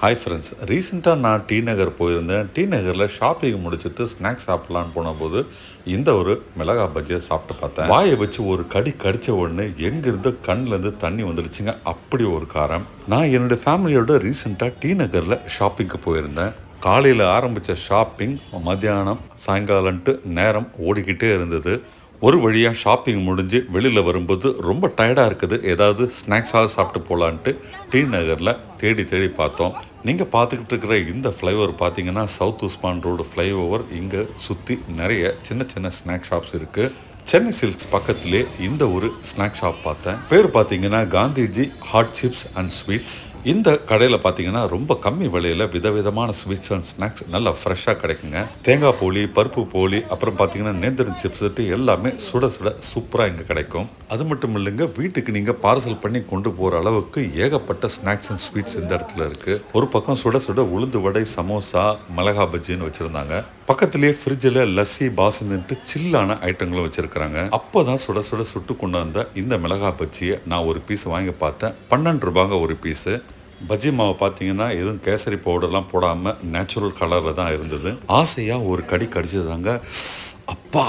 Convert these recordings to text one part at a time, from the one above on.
Hi friends, ரீசெண்டாக நான் D நகர் போயிருந்தேன். டி நகரில் ஷாப்பிங் முடிச்சுட்டு ஸ்நாக்ஸ் சாப்பிட்லான்னு போனபோது இந்த ஒரு மிளகா பஜ்ஜியை சாப்பிட்டு பார்த்தேன். வாயை வச்சு ஒரு கடி கடித்த உடனே எங்கேருந்து கண்ணிலேருந்து தண்ணி வந்துடுச்சுங்க. அப்படி ஒரு காரம். நான் என்னுடைய ஃபேமிலியோட ரீசெண்டாக டி நகரில் ஷாப்பிங்க்கு போயிருந்தேன். காலையில் ஆரம்பித்த ஷாப்பிங் மத்தியானம் சாயங்காலன்ட்டு நேரம் ஓடிக்கிட்டே இருந்தது. ஒரு வழியாக ஷாப்பிங் முடிஞ்சு வெளியில் வரும்போது ரொம்ப டயர்டாக இருக்குது, ஏதாவது ஸ்நாக்ஸாக சாப்பிட்டு போகலான்ட்டு டி நகரில் தேடி தேடி பார்த்தோம். நீங்கள் பார்த்துக்கிட்டு இருக்கிற இந்த ஃப்ளைஓவர் பார்த்தீங்கன்னா சவுத் உஸ்மான் ரோடு ஃப்ளைஓவர். இங்கே சுற்றி நிறைய சின்ன சின்ன ஸ்நாக் ஷாப்ஸ் இருக்குது. சென்னை சில்க்ஸ் பக்கத்திலே இந்த ஒரு ஸ்நாக் ஷாப் பார்த்தேன். பேர் பார்த்தீங்கன்னா Gandhiji hot chips and sweets. இந்த கடையில் பார்த்தீங்கன்னா ரொம்ப கம்மி விலையில் விதவிதமான ஸ்வீட்ஸ் அண்ட் ஸ்நாக்ஸ் நல்லா ஃப்ரெஷ்ஷாக கிடைக்குங்க. தேங்காய் போலி, பருப்பு போலி, அப்புறம் பார்த்தீங்கன்னா நேந்திரன் சிப்ஸ் எல்லாமே சுட சுட சூப்பராக இங்கே கிடைக்கும். அது மட்டும் இல்லைங்க, வீட்டுக்கு நீங்கள் பார்சல் பண்ணி கொண்டு போகிற அளவுக்கு ஏகப்பட்ட ஸ்நாக்ஸ் அண்ட் ஸ்வீட்ஸ் இந்த இடத்துல இருக்குது. ஒரு பக்கம் சுட சுட உளுந்து வடை, சமோசா, மிளகா பஜ்ஜின்னு வச்சுருந்தாங்க. பக்கத்துலேயே ஃப்ரிட்ஜில் லஸ்ஸி, பாசந்துன்ட்டு சில்லான ஐட்டங்களும் வச்சுருக்கிறாங்க. அப்போ தான் சுட சுட சுட்டு கொண்டு வந்த இந்த மிளகா பஜ்ஜியை நான் ஒரு பீஸ் வாங்கி பார்த்தேன். 12 ரூபாங்க ஒரு பீஸு. பஜ்ஜி மாவு பார்த்தீங்கன்னா எதுவும் கேசரி பவுடர்லாம் போடாமல் நேச்சுரல் கலரில் தான் இருந்தது. ஆசையாக ஒரு கடி கடிச்சதாங்க. அப்பா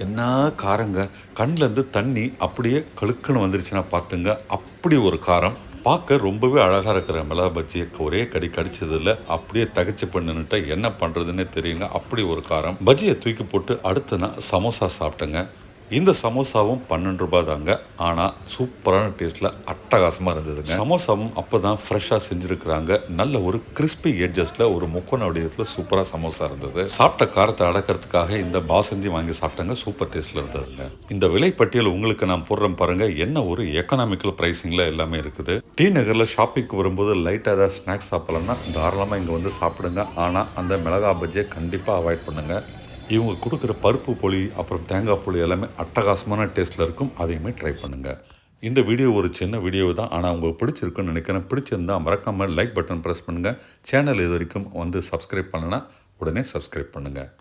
என்ன காரங்க! கண்ணிலேருந்து தண்ணி அப்படியே கழுக்குன்னு வந்துருச்சுன்னா பார்த்துங்க. அப்படி ஒரு காரம். பார்க்க ரொம்பவே அழகாக இருக்கிற மிளகா பஜ்ஜியை ஒரே கடி கடிச்சதில் அப்படியே தகச்சு பண்ணிட்டு என்ன பண்ணுறதுன்னே தெரியுங்க. அப்படி ஒரு காரம். பஜ்ஜியை தூக்கி போட்டு அடுத்து நான் சமோசா சாப்பிட்டேங்க. இந்த சமோசாவும் 12 ரூபாய் தாங்க. ஆனால் சூப்பரான டேஸ்ட்டில் அட்டகாசமாக இருந்ததுங்க. சமோசாவும் அப்போ தான் ஃப்ரெஷ்ஷாக செஞ்சுருக்கிறாங்க. நல்ல ஒரு கிறிஸ்பி எட்ஜஸில் ஒரு முக்கோண வடிவத்தில் சூப்பராக சமோசா இருந்தது. சாப்பிட்ட காரத்தை அடக்கிறதுக்காக இந்த பாசந்தி வாங்கி சாப்பிட்டாங்க. சூப்பர் டேஸ்ட்டில் இருந்ததுங்க. இந்த விலைப்பட்டியல் உங்களுக்கு நான் போடுறேன் பாருங்கள். என்ன ஒரு எக்கனாமிக்கல் ப்ரைஸிங்கில் எல்லாமே இருக்குது. டி நகரில் ஷாப்பிங்க்கு வரும்போது லைட்டாக ஏதாவது ஸ்நாக்ஸ் சாப்பிட்லன்னா தாராளமாக இங்கே வந்து சாப்பிடுங்க. ஆனால் அந்த மிளகா பஜ்ஜியை கண்டிப்பாக அவாய்ட் பண்ணுங்கள். இவங்க கொடுக்குற பருப்பு பொடி, அப்புறம் தேங்காய் பொடி எல்லாமே அட்டகாசமான டேஸ்ட்டில் இருக்கும். அதையுமே ட்ரை பண்ணுங்கள். இந்த வீடியோ ஒரு சின்ன வீடியோ தான், ஆனால் உங்களுக்கு பிடிச்சிருக்குன்னு நினைக்கிறேன். பிடிச்சிருந்தா மறக்காமல் லைக் பட்டன் ப்ரெஸ் பண்ணுங்கள். சேனல் இது வரைக்கும் வந்து சப்ஸ்கிரைப் பண்ணலைன்னா உடனே சப்ஸ்கிரைப் பண்ணுங்கள்.